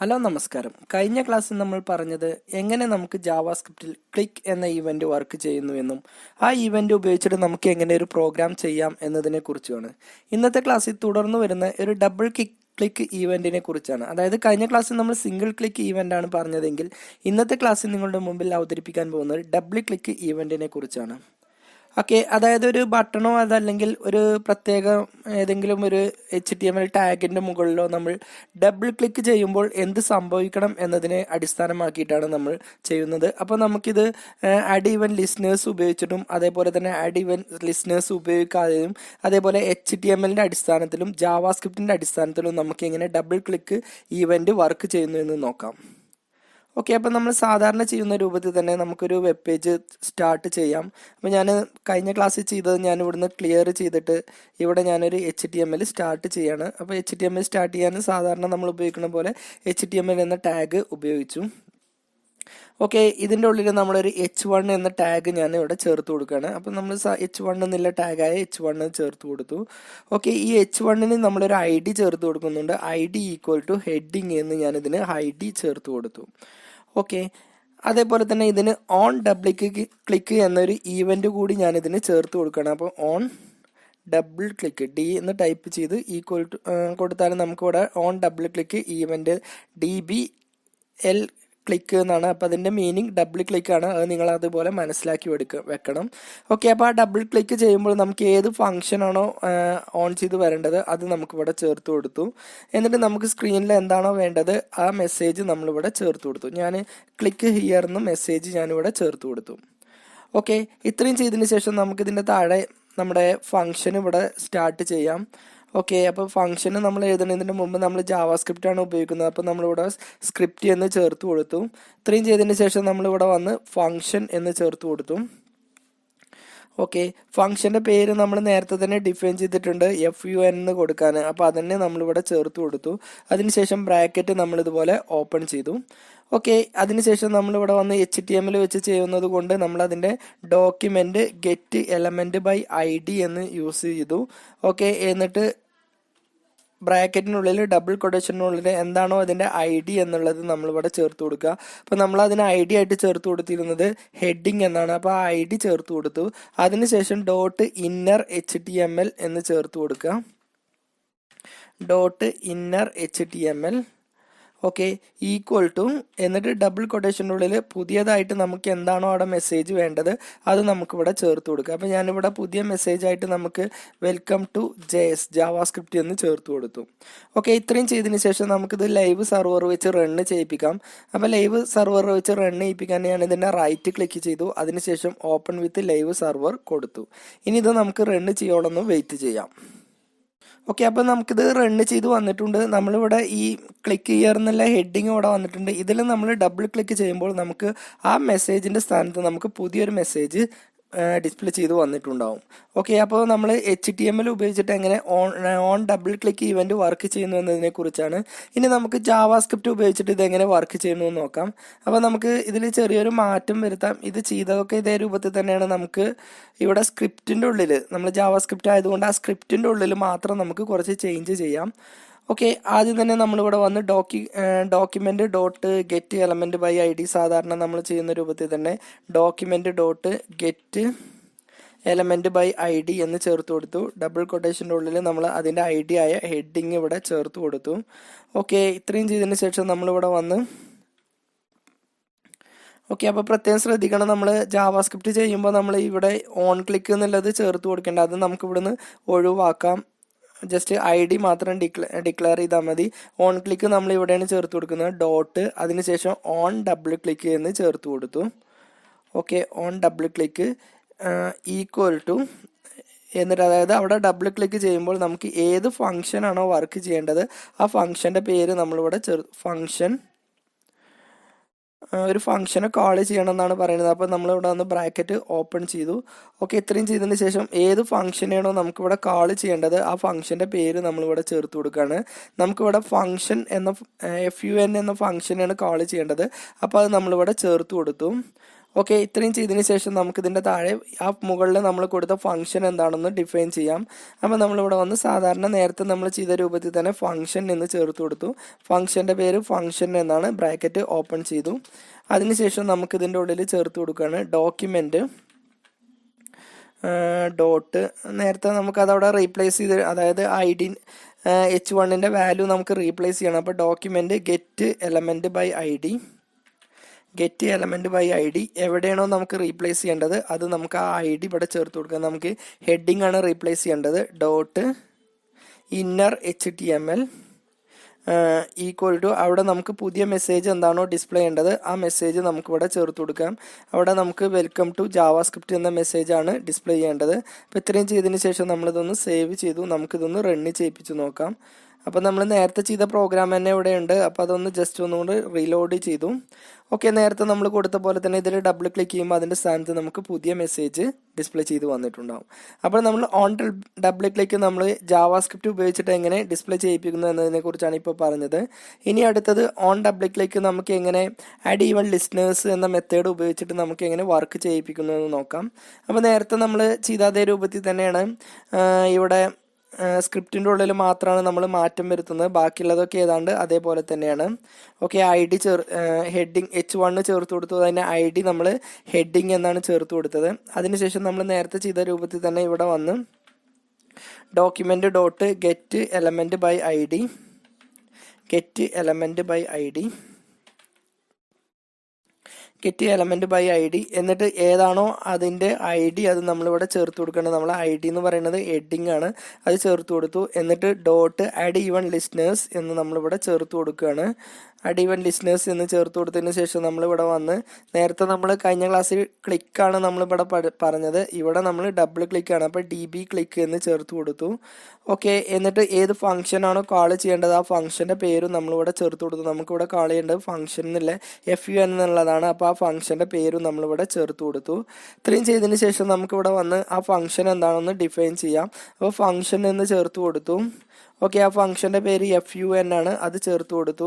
Hello നമസ്കാരം. കഴിഞ്ഞ ക്ലാസ്സിൽ നമ്മൾ പറഞ്ഞത് എങ്ങനെ നമുക്ക് ജാവാസ്ക്രിപ്റ്റിൽ ക്ലിക്ക് എന്ന ഇവന്റ് വർക്ക് ചെയ്യുന്നു എന്നും ആ ഇവന്റ് ഉപയോഗിച്ചിട്ട് നമുക്ക് എങ്ങനെ ഒരു പ്രോഗ്രാം ചെയ്യാം എന്നതിനെ കുറിച്ചുമാണ്. ഇന്നത്തെ ക്ലാസ്സിൽ തുടർന്ന് വരുന്ന ഒരു ഡബിൾ ക്ലിക്ക് ഈവന്റിനെ കുറിച്ചാണ്. അതായത് കഴിഞ്ഞ ക്ലാസ്സിൽ നമ്മൾ സിംഗിൾ ക്ലിക്ക് ഈവന്റ് ആണ് പറഞ്ഞതെങ്കിൽ ഇന്നത്തെ ക്ലാസ്സിൽ നിങ്ങളുടെ മുമ്പിൽ അവതരിപ്പിക്കാൻ പോകുന്നത് ഡബിൾ ക്ലിക്ക് ഈവന്റിനെ കുറിച്ചാണ്. ഓക്കെ, അതായത് ഒരു ബട്ടണോ അതല്ലെങ്കിൽ ഒരു പ്രത്യേക ഏതെങ്കിലും ഒരു HTML ടാഗിന്റെ മുകളിലോ നമ്മൾ ഡബിൾ ക്ലിക്ക് ചെയ്യുമ്പോൾ എന്ത് സംഭവിക്കണം എന്നതിനെ അടിസ്ഥാനമാക്കിയിട്ടാണ് നമ്മൾ ചെയ്യുന്നത്. അപ്പോൾ നമുക്കിത് ആഡ് ഈവൻ ലിസ്നേഴ്സ് ഉപയോഗിച്ചിട്ടും അതേപോലെ തന്നെ ആഡ് ഈവൻ ലിസ്നേഴ്സ് ഉപയോഗിക്കാതെയും അതേപോലെ HTMLന്റെ അടിസ്ഥാനത്തിലും ജാവാസ്ക്രിപ്റ്റിന്റെ അടിസ്ഥാനത്തിലും നമുക്ക് എങ്ങനെ ഡബിൾ ക്ലിക്ക് ഈവന്റ് വർക്ക് ചെയ്യുന്നു എന്ന് നോക്കാം. ഓക്കെ, അപ്പം നമ്മൾ സാധാരണ ചെയ്യുന്ന രൂപത്തിൽ തന്നെ നമുക്കൊരു വെബ് പേജ് സ്റ്റാർട്ട് ചെയ്യാം. അപ്പോൾ ഞാൻ കഴിഞ്ഞ ക്ലാസ്സിൽ ചെയ്തത് ഞാൻ ഇവിടുന്ന് ക്ലിയർ ചെയ്തിട്ട് ഇവിടെ ഞാനൊരു HTML സ്റ്റാർട്ട് ചെയ്യാണ്. അപ്പോൾ HTML സ്റ്റാർട്ട് ചെയ്യാൻ സാധാരണ നമ്മൾ ഉപയോഗിക്കുന്ന പോലെ HTML എന്ന ടാഗ് ഉപയോഗിച്ചു. ഓക്കെ, ഇതിൻ്റെ ഉള്ളിൽ നമ്മളൊരു H1 എന്ന ടാഗ് ഞാൻ ഇവിടെ ചേർത്ത് കൊടുക്കുകയാണ്. അപ്പം നമ്മൾ H1 എന്നുള്ള ടാഗായ H1 ചേർത്ത് കൊടുത്തു. ഓക്കെ, ഈ H1ന് നമ്മളൊരു ID ചേർത്ത് കൊടുക്കുന്നുണ്ട്. ID ഈക്വൽ ടു ഹെഡിങ് എന്ന് ഞാനിതിന് ID ചേർത്ത് കൊടുത്തു. ഓക്കെ, അതേപോലെ തന്നെ ഇതിന് ഓൺ ഡബിൾ ക്ലിക്ക് എന്നൊരു ഈവന്റ് കൂടി ഞാൻ ഇതിന് ചേർത്ത് കൊടുക്കുകയാണ്. അപ്പോൾ ഓൺ ഡബിൾ ക്ലിക്ക് D എന്ന് ടൈപ്പ് ചെയ്ത് ഈക്വൽ ടു കൊടുത്താലും നമുക്കിവിടെ on double click event DBL click എന്നാണ്. അപ്പോൾ അതിൻ്റെ മീനിങ് ഡബിൾ ക്ലിക്ക് ആണ്. അത് നിങ്ങൾ അതുപോലെ മനസ്സിലാക്കി വെക്കണം. ഓക്കെ, അപ്പോൾ ആ ഡബിൾ ക്ലിക്ക് ചെയ്യുമ്പോൾ നമുക്ക് ഏത് ഫംഗ്ഷനാണോ ഓൺ ചെയ്ത് വരേണ്ടത് അത് നമുക്കിവിടെ ചേർത്ത് കൊടുത്തു. എന്നിട്ട് നമുക്ക് സ്ക്രീനിൽ എന്താണോ വേണ്ടത് ആ മെസ്സേജ് നമ്മളിവിടെ ചേർത്ത് കൊടുത്തു. ഞാൻ ക്ലിക്ക് ഹിയർ എന്ന് മെസ്സേജ് ഞാനിവിടെ ചേർത്ത് കൊടുത്തു. ഓക്കെ, ഇത്രയും ചെയ്തതിന് ശേഷം നമുക്കിതിൻ്റെ താഴെ നമ്മുടെ ഫംഗ്ഷൻ ഇവിടെ സ്റ്റാർട്ട് ചെയ്യാം. ഓക്കെ, അപ്പോൾ ഫംഗ്ഷന് നമ്മൾ എഴുതുന്നതിന് മുമ്പ് നമ്മൾ ജാവാസ്ക്രിപ്റ്റ് ആണ് ഉപയോഗിക്കുന്നത്. അപ്പോൾ നമ്മളിവിടെ സ്ക്രിപ്റ്റ് എന്ന് ചേർത്ത് കൊടുത്തു. ഇത്രയും ചെയ്തതിന് ശേഷം നമ്മളിവിടെ വന്ന് ഫംഗ്ഷൻ എന്ന് ചേർത്ത് കൊടുത്തു. ഓക്കെ, ഫംഗ്ഷൻ്റെ പേര് നമ്മൾ നേരത്തെ തന്നെ ഡിഫൈൻ ചെയ്തിട്ടുണ്ട്, FUN എന്ന് കൊടുക്കാൻ. അപ്പോൾ അതന്നെ നമ്മളിവിടെ ചേർത്ത് കൊടുത്തു. അതിനുശേഷം ബ്രാക്കറ്റ് നമ്മളിതുപോലെ ഓപ്പൺ ചെയ്തു. ഓക്കെ, അതിനുശേഷം നമ്മളിവിടെ വന്ന് HTML വെച്ച് ചെയ്യുന്നത് കൊണ്ട് നമ്മൾ അതിൻ്റെ document get element by ID എന്ന് യൂസ് ചെയ്തു. ഓക്കെ, എന്നിട്ട് ബ്രാക്കറ്റിനുള്ളിൽ ഡബിൾ കൊട്ടേഷനുള്ളിൽ എന്താണോ അതിൻ്റെ ID എന്നുള്ളത് നമ്മളിവിടെ ചേർത്ത് കൊടുക്കുക. അപ്പോൾ നമ്മൾ അതിന് ID ആയിട്ട് ചേർത്ത് കൊടുത്തിരുന്നത് ഹെഡിങ് എന്നാണ്. അപ്പോൾ ആ ID ചേർത്ത് കൊടുത്തു. അതിനുശേഷം ഡോട്ട് ഇന്നർ HTML എന്ന് ചേർത്ത് കൊടുക്കുക. Dot inner HTML okay equal to എന്നിട്ട് ഡബിൾ കൊട്ടേഷനുള്ളിൽ പുതിയതായിട്ട് നമുക്ക് എന്താണോ അവിടെ മെസ്സേജ് വേണ്ടത് അത് നമുക്കിവിടെ ചേർത്ത് കൊടുക്കുക. അപ്പോൾ ഞാനിവിടെ പുതിയ മെസ്സേജ് ആയിട്ട് നമുക്ക് വെൽക്കം ടു ജാവാസ്ക്രിപ്റ്റ് എന്ന് ചേർത്ത് കൊടുത്തു. ഓക്കെ, ഇത്രയും ചെയ്തതിന് ശേഷം നമുക്കിത് ലൈവ് സെർവർ വെച്ച് റണ്ണ് ചെയ്യിപ്പിക്കാം. അപ്പോൾ ലൈവ് സെർവർ വെച്ച് റണ്ണ് ചെയ്യിപ്പിക്കാൻ ഞാൻ ഇതിൻ്റെ റൈറ്റ് ക്ലിക്ക് ചെയ്തു. അതിനുശേഷം ഓപ്പൺ വിത്ത് ലൈവ് സെർവർ കൊടുത്തു. ഇനി ഇത് നമുക്ക് റണ്ണ് ചെയ്യോളൊന്ന് വെയിറ്റ് ചെയ്യാം. ഓക്കെ, അപ്പോൾ നമുക്കിത് റണ്ണ് ചെയ്ത് വന്നിട്ടുണ്ട്. നമ്മളിവിടെ ഈ ക്ലിക്ക് ഹിയർ എന്നുള്ള ഹെഡിങ് ഇവിടെ വന്നിട്ടുണ്ട്. ഇതിൽ നമ്മൾ ഡബിൾ ക്ലിക്ക് ചെയ്യുമ്പോൾ നമുക്ക് ആ മെസ്സേജിൻ്റെ സ്ഥാനത്ത് നമുക്ക് പുതിയൊരു മെസ്സേജ് ഡിസ്പ്ലേ ചെയ്ത് വന്നിട്ടുണ്ടാവും. ഓക്കെ, അപ്പോൾ നമ്മൾ HTML ഉപയോഗിച്ചിട്ട് എങ്ങനെ on double click event work ചെയ്യുന്നു എന്നതിനെ കുറിച്ചാണ്. ഇനി നമുക്ക് ജാവാസ്ക്രിപ്റ്റ് ഉപയോഗിച്ചിട്ട് ഇതെങ്ങനെ വർക്ക് ചെയ്യുന്നു എന്ന് നോക്കാം. അപ്പോൾ നമുക്ക് ഇതിൽ ചെറിയൊരു മാറ്റം വരുത്താം. ഇത് ചെയ്തതൊക്കെ ഇതേ രൂപത്തിൽ തന്നെയാണ്. നമുക്ക് ഇവിടെ സ്ക്രിപ്റ്റിൻ്റെ ഉള്ളിൽ നമ്മൾ ജാവാസ്ക്രിപ്റ്റ് ആയതുകൊണ്ട് ആ സ്ക്രിപ്റ്റിൻ്റെ ഉള്ളിൽ മാത്രം നമുക്ക് കുറച്ച് ചേഞ്ച് ചെയ്യാം. ഓക്കെ, ആദ്യം തന്നെ നമ്മളിവിടെ വന്ന് document dot get element by ID സാധാരണ നമ്മൾ ചെയ്യുന്ന രൂപത്തിൽ തന്നെ document dot get element by ID എന്ന് ചേർത്ത് കൊടുത്തു. ഡബിൾ കൊട്ടേഷൻ്റെ ഉള്ളിൽ നമ്മൾ അതിൻ്റെ ID ആയ ഹെഡിങ് ഇവിടെ ചേർത്ത് കൊടുത്തു. ഓക്കെ, ഇത്രയും ചെയ്തതിന് ശേഷം നമ്മളിവിടെ വന്ന് ഓക്കെ, അപ്പോൾ പ്രത്യേകം ശ്രദ്ധിക്കണം, നമ്മൾ ജാവാസ്ക്രിപ്റ്റ് ചെയ്യുമ്പോൾ നമ്മൾ ഇവിടെ ഓൺ ക്ലിക്ക് എന്നുള്ളത് ചേർത്ത് കൊടുക്കേണ്ട. അത് നമുക്ക് ഇവിടുന്ന് ഒഴിവാക്കാം. ജസ്റ്റ് ID മാത്രം ഡിക്ലെയർ ചെയ്താൽ മതി. ഓൺ ക്ലിക്ക് നമ്മൾ ഇവിടെയാണ് ചേർത്ത് കൊടുക്കുന്നത്. ഡോട്ട് അതിനുശേഷം ഓൺ ഡബിൾ ക്ലിക്ക് എന്ന് ചേർത്ത് കൊടുത്തു. Okay, on double click equal to എന്നിട്ട് അതായത് അവിടെ ഡബിൾ ക്ലിക്ക് ചെയ്യുമ്പോൾ നമുക്ക് ഏത് ഫംഗ്ഷനാണോ വർക്ക് ചെയ്യേണ്ടത് ആ ഫംഗ്ഷൻ്റെ പേര് നമ്മളിവിടെ ഒരു ഫംഗ്ഷനെ കോൾ ചെയ്യണം എന്നാണ് പറയുന്നത്. അപ്പോൾ നമ്മളിവിടെ വന്ന് ബ്രാക്കറ്റ് ഓപ്പൺ ചെയ്തു. ഓക്കെ, ഇത്രയും ചെയ്തതിന് ശേഷം ഏത് ഫംഗ്ഷനാണോ നമുക്കിവിടെ കോൾ ചെയ്യേണ്ടത് ആ ഫംഗ്ഷൻ്റെ പേര് നമ്മളിവിടെ ചേർത്ത് കൊടുക്കുകയാണ്. നമുക്കിവിടെ ഫംഗ്ഷൻ എന്ന FUN എന്ന ഫംഗ്ഷനാണ് കോൾ ചെയ്യേണ്ടത്. അപ്പോൾ അത് നമ്മളിവിടെ ചേർത്ത് കൊടുത്തു. ഓക്കെ, ഇത്രയും ചെയ്തതിന് ശേഷം നമുക്ക് ഇതിൻ്റെ താഴെ ആ മുകളിൽ നമ്മൾ കൊടുത്ത ഫംഗ്ഷൻ എന്താണെന്ന് ഡിഫൈൻ ചെയ്യാം. അപ്പോൾ നമ്മളിവിടെ വന്ന് സാധാരണ നേരത്തെ നമ്മൾ ചെയ്ത രൂപത്തിൽ തന്നെ ഫംഗ്ഷൻ എന്ന് ചേർത്ത് കൊടുത്തു. ഫംഗ്ഷൻ്റെ പേര് ഫംഗ്ഷൻ എന്നാണ്, ബ്രാക്കറ്റ് ഓപ്പൺ ചെയ്തു. അതിനുശേഷം നമുക്ക് ഇതിൻ്റെ ഉള്ളിൽ ചേർത്ത് കൊടുക്കുകയാണ് ഡോക്യുമെൻറ്റ് ഡോട്ട്. നേരത്തെ നമുക്കതവിടെ റീപ്ലേസ് ചെയ്ത്, അതായത് h1ൻ്റെ വാല്യൂ നമുക്ക് റീപ്ലേസ് ചെയ്യണം. അപ്പോൾ document get element by I D എവിടെയാണോ നമുക്ക് റീപ്ലേസ് ചെയ്യേണ്ടത് അത് നമുക്ക് ആ ഐ ഡി ഇവിടെ ചേർത്ത് കൊടുക്കുക. നമുക്ക് ഹെഡിങ് ആണ് റീപ്ലേസ് ചെയ്യേണ്ടത്. Dot inner HTML equal to, അവിടെ നമുക്ക് പുതിയ മെസ്സേജ് എന്താണോ ഡിസ്പ്ലേ ചെയ്യേണ്ടത് ആ മെസ്സേജ് നമുക്കിവിടെ ചേർത്ത് കൊടുക്കാം. അവിടെ നമുക്ക് വെൽക്കം ടു ജാവാസ്ക്രിപ്റ്റ് എന്ന മെസ്സേജാണ് ഡിസ്പ്ലേ ചെയ്യേണ്ടത്. അപ്പോൾ ഇത്രയും ചെയ്തതിന് ശേഷം നമ്മളിതൊന്ന് സേവ് ചെയ്തു. നമുക്കിതൊന്ന് റണ്ണ് ചെയ്യിപ്പിച്ച് നോക്കാം. അപ്പോൾ നമ്മൾ നേരത്തെ ചെയ്ത പ്രോഗ്രാം തന്നെ ഇവിടെ ഉണ്ട്. അപ്പോൾ അതൊന്ന് ജസ്റ്റ് ഒന്നുകൂടി റീലോഡ് ചെയ്തു. ഓക്കെ, നേരത്തെ നമ്മൾ കൊടുത്ത പോലെ തന്നെ ഇതിൽ ഡബിൾ ക്ലിക്ക് ചെയ്യുമ്പോൾ അതിൻ്റെ സ്ഥാനത്ത് നമുക്ക് പുതിയ മെസ്സേജ് ഡിസ്പ്ലേ ചെയ്ത് വന്നിട്ടുണ്ടാവും. അപ്പോൾ നമ്മൾ ഓൺ ഡബിൾ ക്ലിക്ക് നമ്മൾ ജാവാസ്ക്രിപ്റ്റ് ഉപയോഗിച്ചിട്ട് എങ്ങനെ ഡിസ്പ്ലേ ചെയ്യിപ്പിക്കുന്നു എന്നതിനെ കുറിച്ചാണ് ഇപ്പോൾ പറഞ്ഞത്. ഇനി അടുത്തത് ഓൺ ഡബിൾ ക്ലിക്ക് നമുക്ക് എങ്ങനെ ആഡ് ഈവൻ ലിസ്ണേഴ്സ് എന്ന മെത്തേഡ് ഉപയോഗിച്ചിട്ട് നമുക്ക് എങ്ങനെ വർക്ക് ചെയ്യിപ്പിക്കുന്നു എന്ന് നോക്കാം. അപ്പോൾ നേരത്തെ നമ്മൾ ചെയ്ത അതേ രൂപത്തിൽ തന്നെയാണ്. ഇവിടെ സ്ക്രിപ്റ്റിൻ്റെ ഉള്ളിൽ മാത്രമാണ് നമ്മൾ മാറ്റം വരുത്തുന്നത്. ബാക്കിയുള്ളതൊക്കെ ഏതാണ്ട് അതേപോലെ തന്നെയാണ്. ഓക്കെ, ഹെഡിങ് H1 ചേർത്ത് കൊടുത്തു. അതിൻ്റെ ID നമ്മൾ ഹെഡിങ് എന്നാണ് ചേർത്ത് കൊടുത്തത്. അതിനുശേഷം നമ്മൾ നേരത്തെ ചെയ്ത രൂപത്തിൽ തന്നെ ഇവിടെ വന്ന് document dot get element by I D എന്നിട്ട് ഏതാണോ അതിൻ്റെ ID അത് നമ്മളിവിടെ ചേർത്ത് കൊടുക്കേണ്ടത്. നമ്മൾ ID എന്ന് പറയുന്നത് ഹെഡിങ് ആണ്, അത് ചേർത്ത് കൊടുത്തു. എന്നിട്ട് ഡോട്ട് ആഡ് ഈവൻ ലിസ്ണേഴ്സ് എന്ന് നമ്മളിവിടെ ചേർത്ത് കൊടുക്കുകയാണ്. ആഡ് ഈവൻ ലിസ്ണേഴ്സ് എന്ന് ചേർത്ത് കൊടുത്തതിന് ശേഷം നമ്മളിവിടെ വന്ന് നേരത്തെ നമ്മൾ കഴിഞ്ഞ ക്ലാസ്സിൽ ക്ലിക്കാണ് നമ്മളിവിടെ പറഞ്ഞത്, ഇവിടെ നമ്മൾ ഡബിൾ ക്ലിക്കാണ്. അപ്പോൾ DB ക്ലിക്ക് എന്ന് ചേർത്ത് കൊടുത്തു. ഓക്കെ, എന്നിട്ട് ഏത് ഫംഗ്ഷനാണോ കാൾ ചെയ്യേണ്ടത് ആ ഫംഗ്ഷൻ്റെ പേരും നമ്മളിവിടെ ചേർത്ത് കൊടുത്തു. നമുക്കിവിടെ കാൾ ചെയ്യേണ്ടത് ഫംഗ്ഷൻ എന്നുള്ള FUN എന്നുള്ളതാണ്. അപ്പോൾ ആ ഫംഗ്ഷൻ്റെ പേരും നമ്മളിവിടെ ചേർത്ത് കൊടുത്തു. ഇത്രയും ചെയ്തതിന് ശേഷം നമുക്കിവിടെ വന്ന് ആ ഫംഗ്ഷൻ എന്താണെന്ന് ഡിഫൈൻ ചെയ്യാം. അപ്പോൾ ഫംഗ്ഷൻ എന്ന് ചേർത്ത് കൊടുത്തു. ഓക്കെ, ആ ഫംഗ്ഷൻ്റെ പേര് FUN ആണ്, അത് ചേർത്ത് കൊടുത്തു.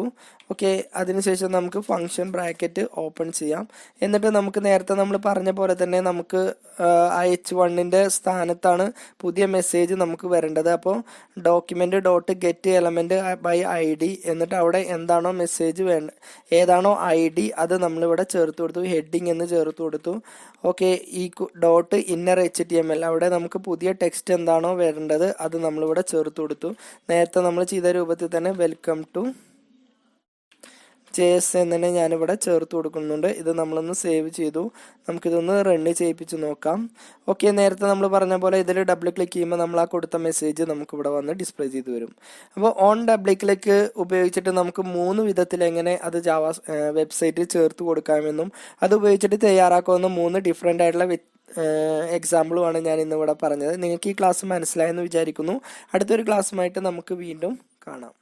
ഓക്കെ, അതിനുശേഷം നമുക്ക് ഫംഗ്ഷൻ ബ്രാക്കറ്റ് ഓപ്പൺ ചെയ്യാം. എന്നിട്ട് നമുക്ക് നേരത്തെ നമ്മൾ പറഞ്ഞ പോലെ തന്നെ നമുക്ക് ആ H1ൻ്റെ സ്ഥാനത്താണ് പുതിയ മെസ്സേജ് നമുക്ക് വരേണ്ടത്. അപ്പോൾ document dot get element by ID എന്നിട്ട് അവിടെ എന്താണോ മെസ്സേജ് ഏതാണോ ID അത് നമ്മളിവിടെ ചേർത്ത് കൊടുത്തു. ഹെഡിങ് എന്ന് ചേർത്ത് കൊടുത്തു. ഓക്കെ, ഈ ഡോട്ട് ഇന്നർ HTML അവിടെ നമുക്ക് പുതിയ ടെക്സ്റ്റ് എന്താണോ വരേണ്ടത് അത് നമ്മളിവിടെ ചേർത്ത് കൊടുത്തു. നേരത്തെ നമ്മൾ ചെയ്ത രൂപത്തിൽ തന്നെ വെൽക്കം ടു JS എന്ന് തന്നെ ഞാനിവിടെ ചേർത്ത് കൊടുക്കുന്നുണ്ട്. ഇത് നമ്മളൊന്ന് സേവ് ചെയ്തു. നമുക്കിതൊന്ന് റണ്ണ് ചെയ്യിപ്പിച്ച് നോക്കാം. ഓക്കെ, നേരത്തെ നമ്മൾ പറഞ്ഞ പോലെ ഇതിൽ ഡബിൾ ക്ലിക്ക് ചെയ്യുമ്പോൾ നമ്മൾ ആ കൊടുത്ത മെസ്സേജ് നമുക്കിവിടെ വന്ന് ഡിസ്പ്ലേ ചെയ്ത് വരും. അപ്പോൾ ഓൺ ഡബിൾ ക്ലിക്ക് ഉപയോഗിച്ചിട്ട് നമുക്ക് 3 വിധത്തിൽ എങ്ങനെ അത് വെബ്സൈറ്റിൽ ചേർത്ത് കൊടുക്കാമെന്നും അത് ഉപയോഗിച്ചിട്ട് തയ്യാറാക്കാവുന്ന 3 ഡിഫറെൻ്റ് ആയിട്ടുള്ള എക്സാമ്പിളുമാണ് ഞാൻ ഇന്നിവിടെ പറഞ്ഞത്. നിങ്ങൾക്ക് ഈ ക്ലാസ് മനസ്സിലായെന്ന് വിചാരിക്കുന്നു. അടുത്തൊരു ക്ലാസ്സുമായിട്ട് നമുക്ക് വീണ്ടും കാണാം.